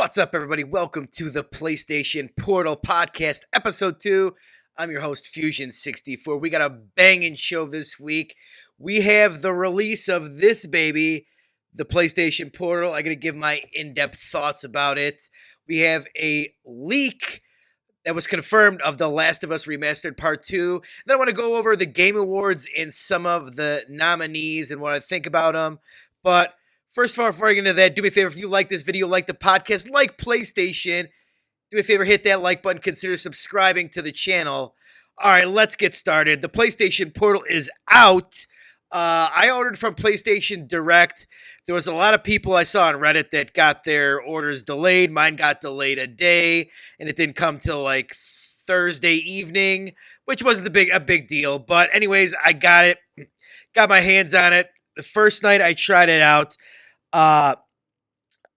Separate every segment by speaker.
Speaker 1: What's up, everybody? Welcome to the PlayStation Portal Podcast, Episode 2. I'm your host, Fusion64. We got a banging show this week. We have the release of this baby, the PlayStation Portal. I'm going to give my in-depth thoughts about it. We have a leak that was confirmed of The Last of Us Remastered Part 2. Then I want to go over the Game Awards and some of the nominees and what I think about them. But first of all, before I get into that, do me a favor, if you like this video, like the podcast, like PlayStation, do me a favor, hit that like button, consider subscribing to the channel. All right, let's get started. The PlayStation Portal is out. I ordered from PlayStation Direct. There was a lot of people I saw on Reddit that got their orders delayed. Mine got delayed a day, and it didn't come till like Thursday evening, which wasn't a big deal. But anyways, I got it, got my hands on it. The first night I tried it out, I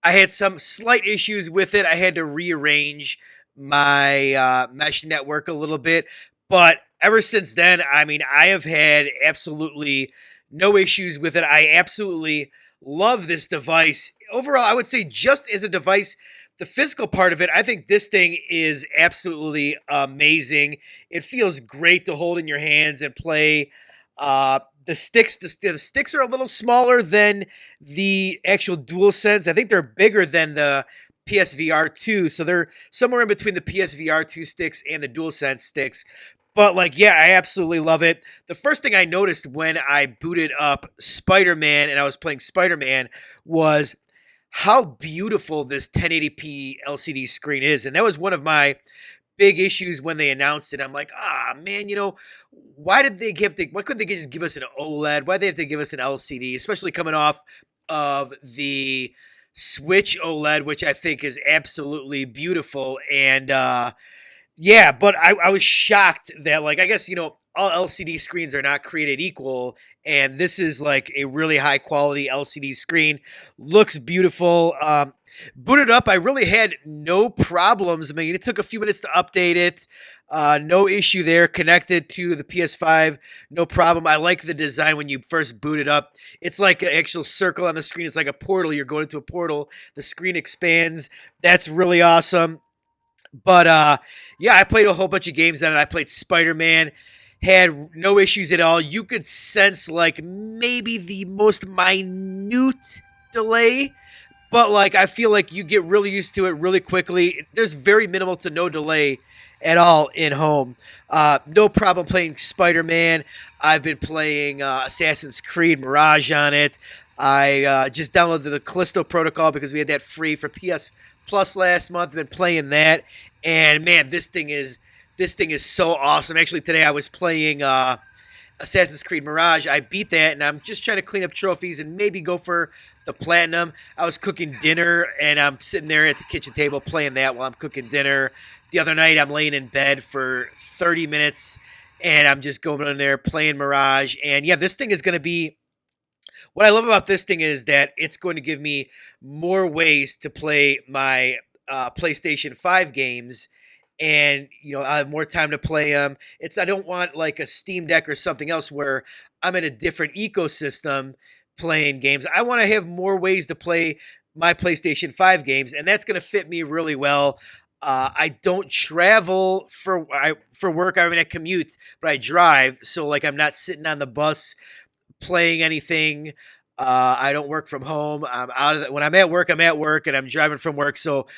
Speaker 1: had some slight issues with it. I had to rearrange my mesh network a little bit. But ever since then, I mean, I have had absolutely no issues with it. I absolutely love this device. Overall, I would say just as a device, the physical part of it, I think this thing is absolutely amazing. It feels great to hold in your hands and play. The sticks are a little smaller than the actual DualSense. I think they're bigger than the PSVR 2, so they're somewhere in between the PSVR 2 sticks and the DualSense sticks. But, like, yeah, I absolutely love it. The first thing I noticed when I booted up Spider-Man and I was playing Spider-Man was how beautiful this 1080p LCD screen is. And that was one of my big issues when they announced it. I'm like, man, why couldn't they just give us an OLED? Why did they have to give us an LCD, especially coming off of the Switch OLED, which I think is absolutely beautiful. And, yeah, but I was shocked that, like, I guess, all LCD screens are not created equal, and this is, like, a really high-quality LCD screen. Looks beautiful. Booted up, I really had no problems. I mean, it took a few minutes to update it. No issue there. Connected to the PS5, no problem. I like the design when you first boot it up. It's like an actual circle on the screen. It's like a portal. You're going into a portal. The screen expands. That's really awesome. But, yeah, I played a whole bunch of games on it. I played Spider-Man, had no issues at all. You could sense, like, maybe the most minute delay, but, like, I feel like you get really used to it really quickly. There's very minimal to no delay at all in home. No problem playing Spider-Man. I've been playing Assassin's Creed Mirage on it. I just downloaded the Callisto Protocol because we had that free for PS Plus last month. I've been playing that, and man, this thing is so awesome. Actually, today I was playing Assassin's Creed Mirage. I beat that, and I'm just trying to clean up trophies and maybe go for the platinum. I was cooking dinner, and I'm sitting there at the kitchen table playing that while I'm cooking dinner. The other night, I'm laying in bed for 30 minutes, and I'm just going in there playing Mirage. And yeah, this thing is going to be. What I love about this thing is that it's going to give me more ways to play my PlayStation 5 games, and I have more time to play them. I don't want like a Steam Deck or something else where I'm in a different ecosystem playing games. I want to have more ways to play my PlayStation 5 games, and that's going to fit me really well. I don't travel for work. I mean, I commute, but I drive, so like I'm not sitting on the bus playing anything. I don't work from home. I'm out of when I'm at work, and I'm driving from work. So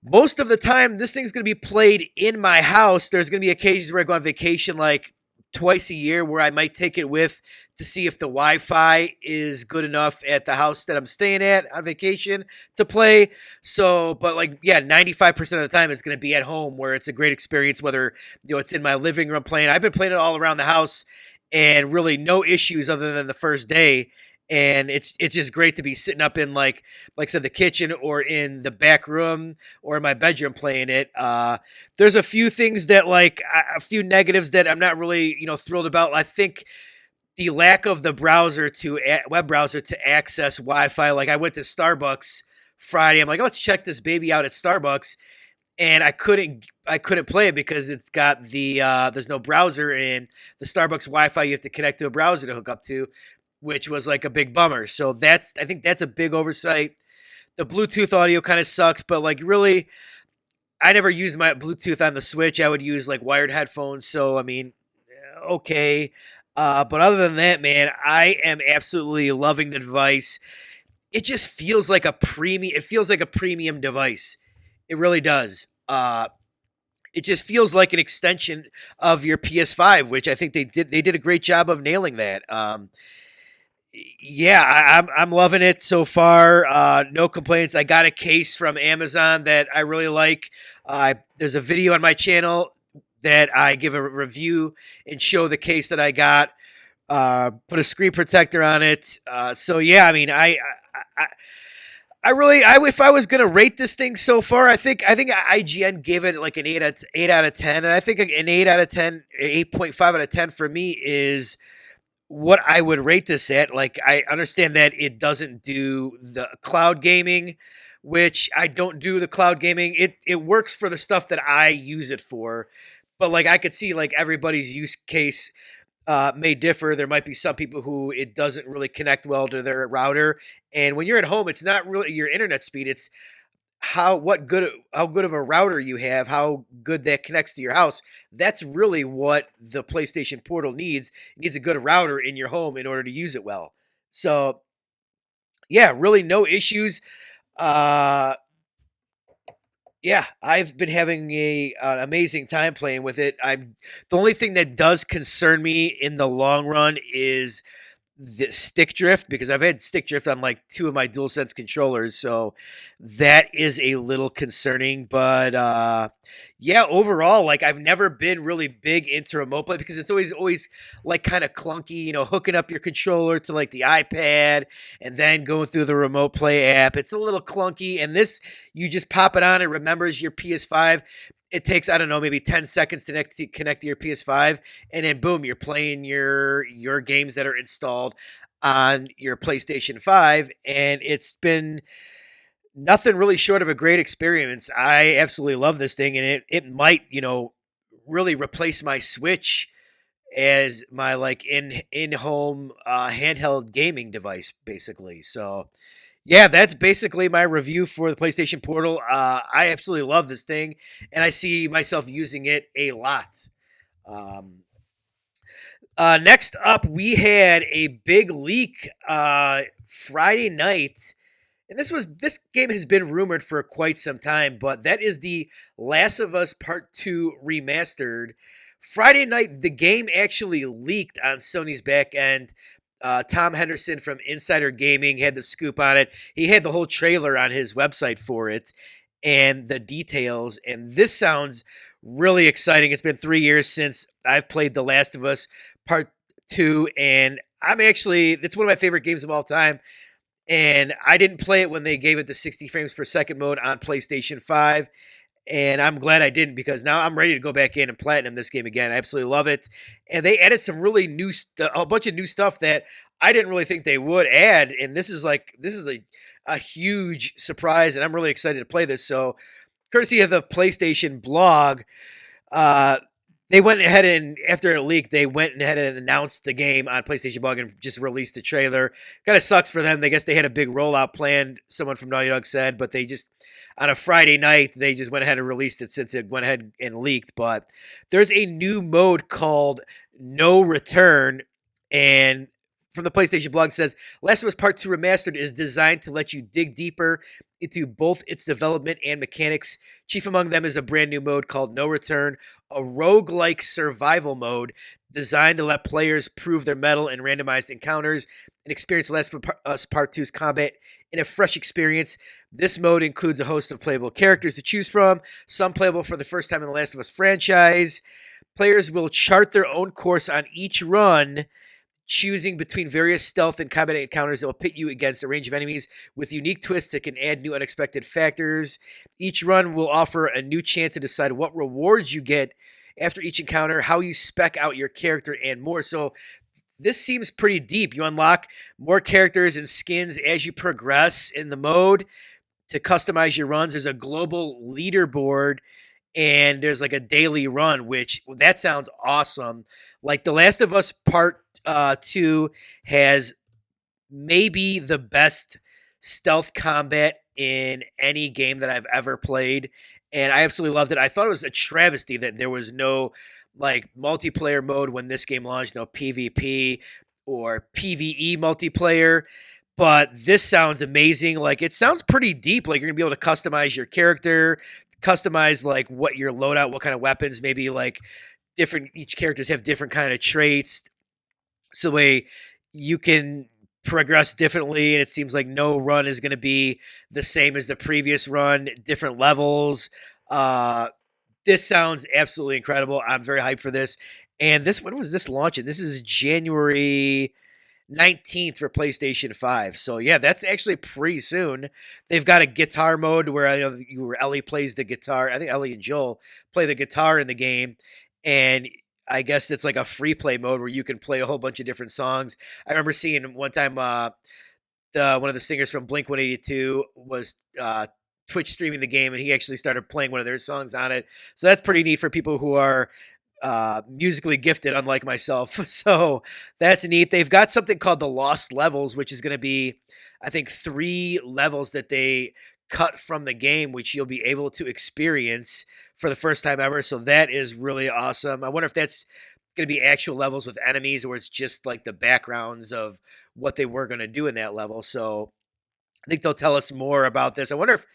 Speaker 1: most of the time, this thing's going to be played in my house. There's going to be occasions where I go on vacation, like twice a year, where I might take it with to see if the Wi-Fi is good enough at the house that I'm staying at on vacation to play. So, but like, yeah, 95% of the time it's going to be at home where it's a great experience, whether, it's in my living room playing. I've been playing it all around the house and really no issues other than the first day. And it's just great to be sitting up in like I said, the kitchen or in the back room or in my bedroom playing it. There's a few things that a few negatives that I'm not really, thrilled about. I think the lack of the web browser to access Wi-Fi. Like I went to Starbucks Friday. I'm like, let's check this baby out at Starbucks. And I couldn't play it because it's got there's no browser, and the Starbucks Wi-Fi you have to connect to a browser to hook up to, which was like a big bummer. So I think that's a big oversight. The Bluetooth audio kind of sucks, but like really, I never used my Bluetooth on the Switch. I would use like wired headphones. So I mean, okay. But other than that, man, I am absolutely loving the device. It just feels like a premium. It feels like a premium device. It really does. It just feels like an extension of your PS5, which I think they did a great job of nailing that. Yeah, I'm loving it so far. No complaints. I got a case from Amazon that I really like. There's a video on my channel that I give a review and show the case that I got. Put a screen protector on it. So yeah, I mean, I I really, if I was gonna rate this thing so far, I think IGN gave it like an 8 out of 10, and I think an 8 out of 10, 8.5 out of 10 for me is what I would rate this at. Like, I understand that it doesn't do the cloud gaming, which I don't do the cloud gaming. It works for the stuff that I use it for, but like I could see like everybody's use case may differ. There might be some people who it doesn't really connect well to their router, and when you're at home, it's not really your internet speed. It's how good of a router you have, how good that connects to your house. That's really what the PlayStation Portal needs. It needs a good router in your home in order to use it well. So yeah, really no issues. Uh, yeah, I've been having an amazing time playing with it. I'm The only thing that does concern me in the long run is the stick drift, because I've had stick drift on like two of my DualSense controllers, so that is a little concerning. But yeah, overall, like I've never been really big into remote play because it's always like kind of clunky, hooking up your controller to like the iPad and then going through the remote play app. It's a little clunky, and this, you just pop it on, it remembers your PS5. It takes, I don't know, maybe 10 seconds to connect to your PS5, and then boom, you're playing your games that are installed on your PlayStation 5, and it's been nothing really short of a great experience. I absolutely love this thing, and it might, really replace my Switch as my like in home handheld gaming device, basically. So yeah, that's basically my review for the PlayStation Portal. I absolutely love this thing, and I see myself using it a lot. Um, Next up, we had a big leak Friday night, and this game has been rumored for quite some time, but that is the Last of Us Part 2 Remastered. Friday night, the game actually leaked on Sony's back end. Tom Henderson from Insider Gaming had the scoop on it. He had the whole trailer on his website for it and the details. And this sounds really exciting. It's been 3 years since I've played The Last of Us Part 2, and it's one of my favorite games of all time. And I didn't play it when they gave it the 60 frames per second mode on PlayStation 5. And I'm glad I didn't, because now I'm ready to go back in and platinum this game again. I absolutely love it. And they added some really a bunch of new stuff that I didn't really think they would add. And this is a huge surprise, and I'm really excited to play this. So, courtesy of the PlayStation blog, uh, they went ahead and, after it leaked, they went ahead and announced the game on PlayStation Blog and just released a trailer. Kind of sucks for them. I guess they had a big rollout plan, someone from Naughty Dog said, but they just, on a Friday night, they just went ahead and released it since it went ahead and leaked. But there's a new mode called No Return, and from the PlayStation blog says, Last of Us Part 2 Remastered is designed to let you dig deeper into both its development and mechanics. Chief among them is a brand new mode called No Return, a roguelike survival mode designed to let players prove their mettle in randomized encounters and experience Last of Us Part 2's combat in a fresh experience. This mode includes a host of playable characters to choose from, some playable for the first time in the Last of Us franchise. Players will chart their own course on each run, choosing between various stealth and combat encounters that will pit you against a range of enemies with unique twists that can add new unexpected factors. Each run will offer a new chance to decide what rewards you get after each encounter, how you spec out your character, and more. So this seems pretty deep. You unlock more characters and skins as you progress in the mode to customize your runs. There's a global leaderboard, and there's like a daily run, which that sounds awesome. Like The Last of Us Part 2 has maybe the best stealth combat in any game that I've ever played, and I absolutely loved it. I thought it was a travesty that there was no like multiplayer mode when this game launched, no PvP or PvE multiplayer. But this sounds amazing. Like it sounds pretty deep. Like you're gonna be able to customize your character, customize like what your loadout, what kind of weapons, maybe like different. Each characters have different kind of traits, so way you can progress differently. And it seems like no run is gonna be the same as the previous run. Different levels. Uh, this sounds absolutely incredible. I'm very hyped for this. And this, when was this launching? This is January 19th for PlayStation 5. So yeah, that's actually pretty soon. They've got a guitar mode where I know where Ellie plays the guitar. I think Ellie and Joel play the guitar in the game, and I guess it's like a free play mode where you can play a whole bunch of different songs. I remember seeing one time one of the singers from Blink 182 was Twitch streaming the game, and he actually started playing one of their songs on it. So that's pretty neat for people who are musically gifted, unlike myself. So that's neat. They've got something called the Lost Levels, which is going to be, I think, 3 levels that they cut from the game, which you'll be able to experience for the first time ever. So that is really awesome. I wonder if that's going to be actual levels with enemies, or it's just like the backgrounds of what they were going to do in that level. So I think they'll tell us more about this. I wonder if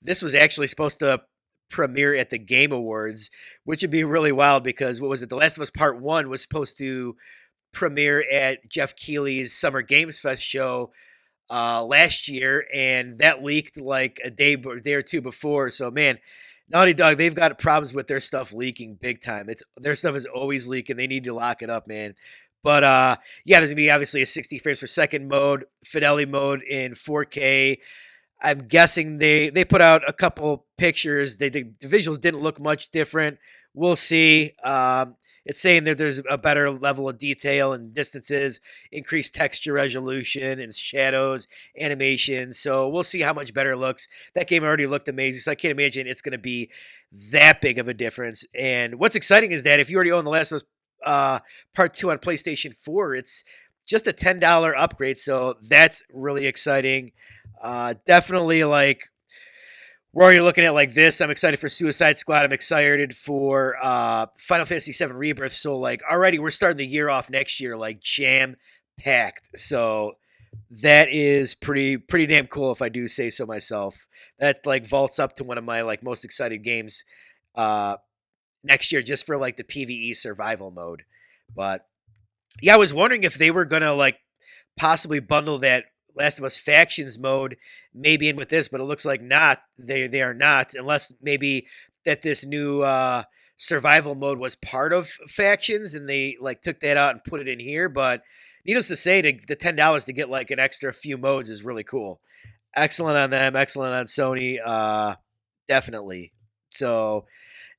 Speaker 1: this was actually supposed to premiere at the Game Awards, which would be really wild because what was it? The Last of Us Part 1 was supposed to premiere at Jeff Keighley's Summer Games Fest show last year, and that leaked like a day or two before. So, man, Naughty Dog, they've got problems with their stuff leaking big time. It's their stuff is always leaking. They need to lock it up, man. But yeah, there's gonna be obviously a 60 frames per second mode, fidelity mode in 4K. I'm guessing they put out a couple pictures. The visuals didn't look much different. We'll see. It's saying that there's a better level of detail and distances, increased texture resolution and shadows, animation. So we'll see how much better it looks. That game already looked amazing, so I can't imagine it's going to be that big of a difference. And what's exciting is that if you already own The Last of Us Part 2 on PlayStation 4, it's just a $10 upgrade. So that's really exciting. Definitely like we're already looking at like this. I'm excited for Suicide Squad. I'm excited for Final Fantasy VII Rebirth. So like already we're starting the year off next year like jam packed. So that is pretty damn cool if I do say so myself. That like vaults up to one of my like most excited games next year just for like the PvE survival mode. But yeah, I was wondering if they were gonna like possibly bundle that Last of Us Factions mode maybe in with this, but it looks like not. They are not, unless maybe that this new survival mode was part of Factions and they like took that out and put it in here. But needless to say, the $10 to get like an extra few modes is really cool. Excellent on them. Excellent on Sony. Definitely. So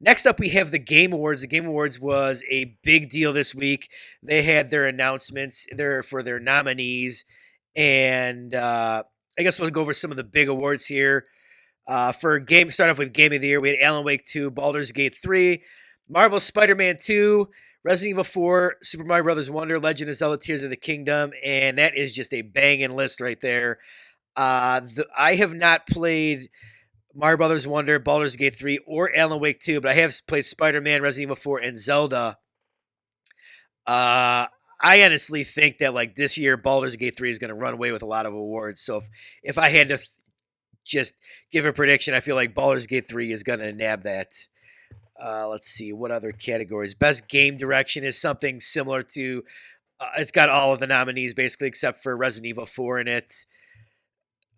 Speaker 1: next up, we have the Game Awards. The Game Awards was a big deal this week. They had their announcements for their nominees. And I guess we'll go over some of the big awards here. Start off with Game of the Year, we had Alan Wake 2, Baldur's Gate 3, Marvel's Spider-Man 2, Resident Evil 4, Super Mario Bros. Wonder, Legend of Zelda Tears of the Kingdom, and that is just a banging list right there. I have not played Mario Brothers Wonder, Baldur's Gate 3, or Alan Wake 2, but I have played Spider-Man, Resident Evil 4, and Zelda. I honestly think that like this year, Baldur's Gate 3 is going to run away with a lot of awards. So if I had to just give a prediction, I feel like Baldur's Gate 3 is going to nab that. Let's see, what other categories? Best Game Direction is something similar to, it's got all of the nominees basically except for Resident Evil 4 in it.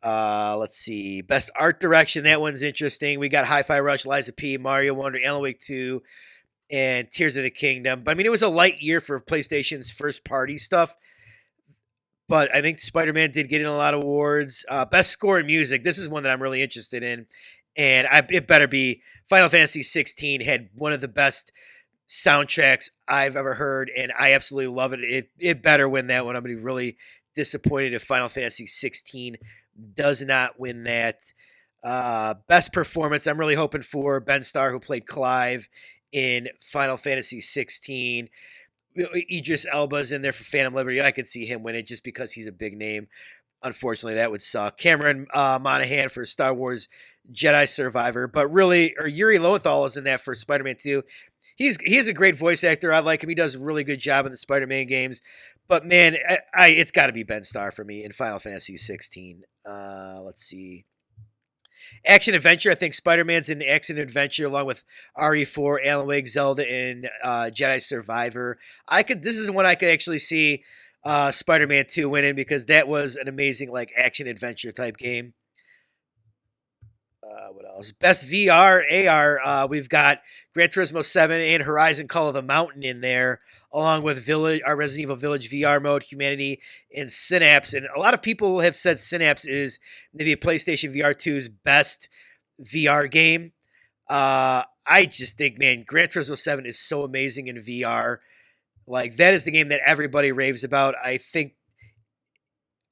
Speaker 1: Let's see, Best Art Direction, that one's interesting. We got Hi-Fi Rush, Liza P, Mario Wonder, Alan Wake 2, and Tears of the Kingdom. But I mean, it was a light year for PlayStation's first party stuff. But I think Spider-Man did get in a lot of awards. Best Score in Music. This is one that I'm really interested in. And it better be Final Fantasy 16 had one of the best soundtracks I've ever heard. And I absolutely love it. It better win that one. I'm going to be really disappointed if Final Fantasy 16 does not win that. Best Performance. I'm really hoping for Ben Starr, who played Clive in Final Fantasy 16. Idris Elba's in there for Phantom Liberty. I could see him win it just because he's a big name. Unfortunately, that would suck. Cameron Monaghan for Star Wars Jedi Survivor, but really, or Yuri Lowenthal is in that for Spider-Man 2. He's a great voice actor. I like him. He does a really good job in the Spider-Man games. But man, it's got to be Ben Starr for me in Final Fantasy 16. Let's see. Action adventure. I think Spider-Man's in action adventure along with RE4, Alan Wake, Zelda, and Jedi Survivor. This is one I could actually see Spider-Man 2 winning because that was an amazing like action adventure type game. What else? Best VR AR. We've got Gran Turismo 7 and Horizon Call of the Mountain in there, along with our Resident Evil Village VR mode, Humanity, and Synapse. And a lot of people have said Synapse is maybe PlayStation VR 2's best VR game. I just think, man, Gran Turismo 7 is so amazing in VR. Like, that is the game that everybody raves about. I think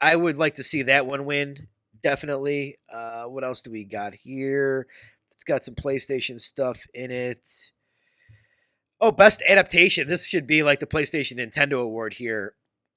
Speaker 1: I would like to see that one win. Definitely. What else do we got here? It's got some PlayStation stuff in it. Oh, best adaptation. This should be like the PlayStation Nintendo Award here.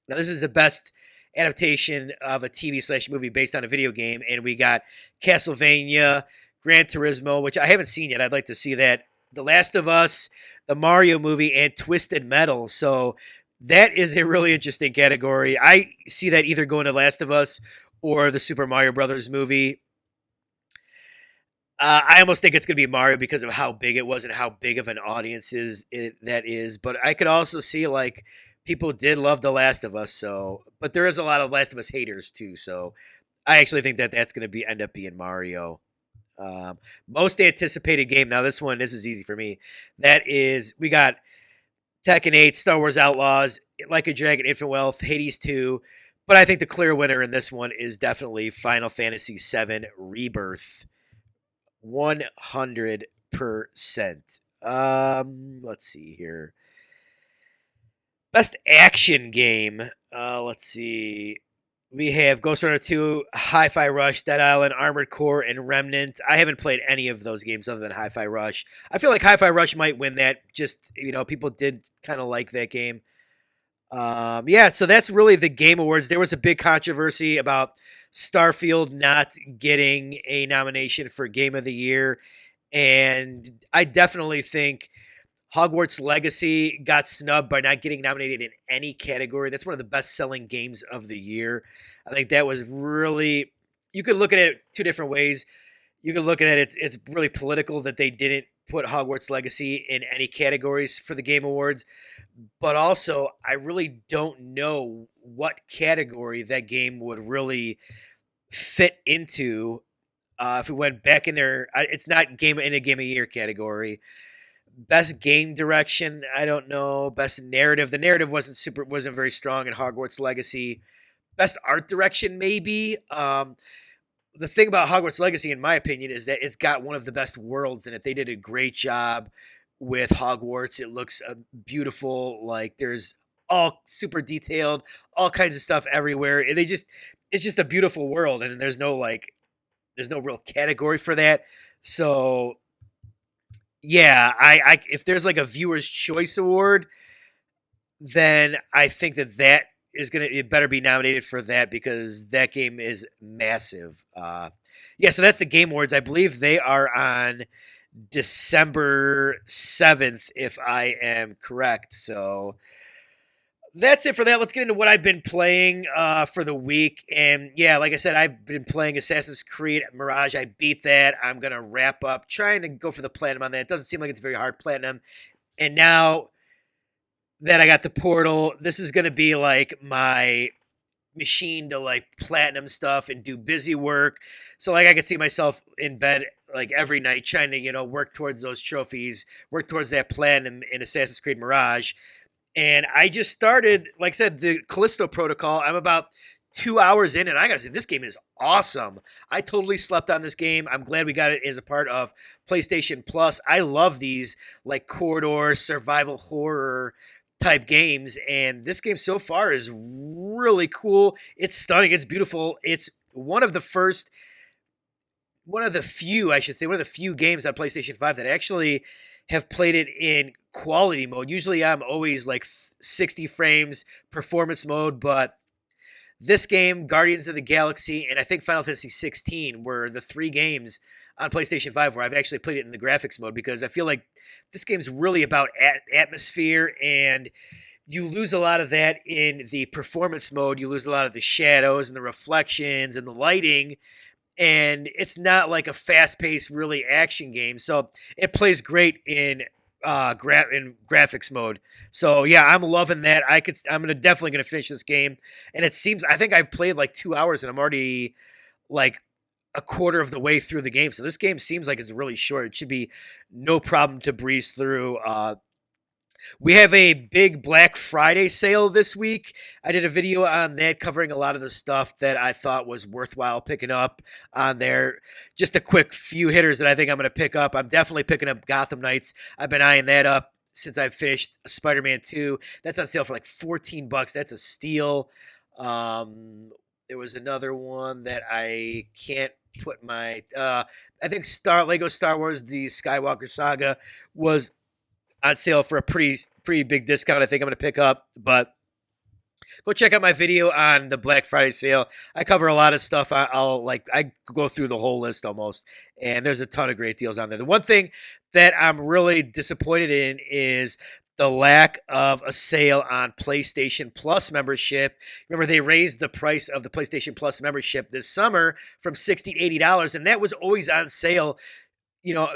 Speaker 1: Now, this is the best adaptation of a TV/movie based on a video game, and we got Castlevania, Gran Turismo, which I haven't seen yet. I'd like to see that. The Last of Us, the Mario movie, and Twisted Metal. So that is a really interesting category. I see that either going to Last of Us or the Super Mario Brothers movie. I almost think it's going to be Mario because of how big it was and how big of an audience that is. But I could also see like people did love The Last of Us. So, but there is a lot of Last of Us haters too. So I actually think that that's going to end up being Mario. Most anticipated game. Now this is easy for me. We got Tekken 8, Star Wars Outlaws, Like a Dragon, Infinite Wealth, Hades 2. But I think the clear winner in this one is definitely Final Fantasy VII Rebirth. 100%. Let's see here. Best action game. Let's see. We have Ghost Runner 2, Hi-Fi Rush, Dead Island, Armored Core, and Remnant. I haven't played any of those games other than Hi-Fi Rush. I feel like Hi-Fi Rush might win that. Just, people did kind of like that game. So that's really the Game Awards. There was a big controversy about Starfield not getting a nomination for Game of the Year. And I definitely think Hogwarts Legacy got snubbed by not getting nominated in any category. That's one of the best-selling games of the year. I think that was really... You could look at it two different ways. You could look at it, it's really political that they didn't put Hogwarts Legacy in any categories for the Game Awards. But also, I really don't know what category that game would really fit into if it went back in there. It's not in a Game of Year category. Best game direction, I don't know. Best narrative. The narrative wasn't very strong in Hogwarts Legacy. Best art direction, maybe. The thing about Hogwarts Legacy, in my opinion, is that it's got one of the best worlds in it. They did a great job with Hogwarts. It looks beautiful. Like there's all super detailed, all kinds of stuff everywhere. It's just a beautiful world, and there's no real category for that. So yeah, I if there's like a viewer's choice award, then I think that it better be nominated for that because that game is massive. So that's the Game Awards. I believe they are on December 7th, if I am correct. So that's it for that. Let's get into what I've been playing for the week. And yeah, like I said, I've been playing Assassin's Creed Mirage. I beat that. I'm going to wrap up trying to go for the platinum on that. It doesn't seem like it's very hard platinum. And now that I got the Portal, this is going to be like my machine to like platinum stuff and do busy work. So like I could see myself in bed like every night trying to, work towards those trophies, work towards that platinum in Assassin's Creed Mirage. And I just started, like I said, the Callisto Protocol. I'm about 2 hours in, and I gotta say, this game is awesome. I totally slept on this game. I'm glad we got it as a part of PlayStation Plus. I love these like corridor survival horror type games, and this game so far is really cool. It's stunning. It's beautiful. It's one of the few games on PlayStation 5 that actually have played it in quality mode. Usually I'm always like 60 frames performance mode, but this game, Guardians of the Galaxy, and I think Final Fantasy 16 were the 3 games on PlayStation 5 where I've actually played it in the graphics mode, because I feel like this game's really about atmosphere, and you lose a lot of that in the performance mode. You lose a lot of the shadows and the reflections and the lighting, and it's not like a fast-paced, really action game. So it plays great in in graphics mode. So yeah, I'm loving that. I'm definitely gonna finish this game, and it seems I think I played like 2 hours, and I'm already like a quarter of the way through the game. So this game seems like it's really short. It should be no problem to breeze through. We have a big Black Friday sale this week. I did a video on that covering a lot of the stuff that I thought was worthwhile picking up on there. Just a quick few hitters that I think I'm going to pick up. I'm definitely picking up Gotham Knights. I've been eyeing that up since I finished Spider-Man 2. That's on sale for like $14. That's a steal. There was another one that I can't put my I think Lego Star Wars The Skywalker Saga was on sale for a pretty big discount. I think I'm going to pick up, but go check out my video on the Black Friday sale. I cover a lot of stuff. I go through the whole list almost, and there's a ton of great deals on there. The one thing that I'm really disappointed in is the lack of a sale on PlayStation Plus membership. Remember, they raised the price of the PlayStation Plus membership this summer from $60 to $80, and that was always on sale,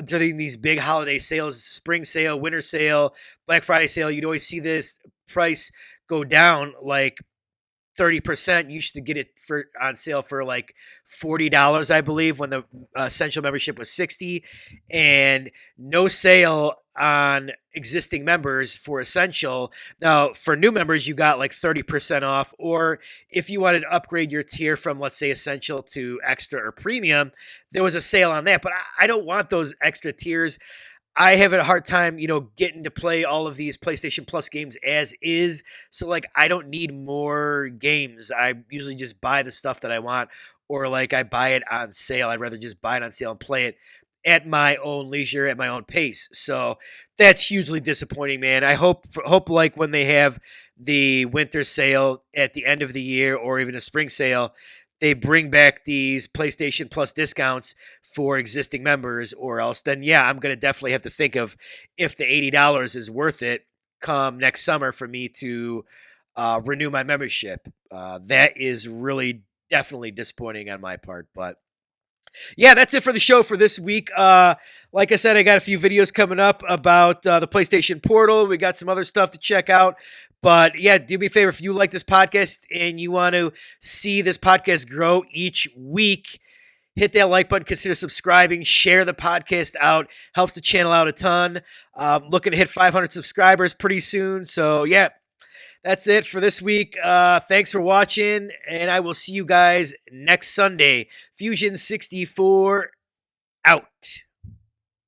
Speaker 1: during these big holiday sales, spring sale, winter sale, Black Friday sale. You'd always see this price go down like 30%. You used to get it on sale for like $40, I believe, when the Essential membership was $60, and no sale on existing members for Essential. Now, for new members, you got like 30% off, or if you wanted to upgrade your tier from, let's say, Essential to Extra or Premium, there was a sale on that. But I don't want those extra tiers. I have a hard time, getting to play all of these PlayStation Plus games as is. So, like, I don't need more games. I usually just buy the stuff that I want, or like I buy it on sale. I'd rather just buy it on sale and play it at my own leisure, at my own pace. So that's hugely disappointing, man. I hope like when they have the winter sale at the end of the year, or even a spring sale, they bring back these PlayStation Plus discounts for existing members, or else then, yeah, I'm going to definitely have to think of if the $80 is worth it come next summer for me to renew my membership. That is really definitely disappointing on my part, but yeah, that's it for the show for this week. Like I said, I got a few videos coming up about the PlayStation Portal. We got some other stuff to check out. But yeah, do me a favor, if you like this podcast and you want to see this podcast grow each week, hit that like button, consider subscribing, share the podcast out. Helps the channel out a ton. Looking to hit 500 subscribers pretty soon. So yeah, that's it for this week. Thanks for watching, and I will see you guys next Sunday. Fusion 64 out.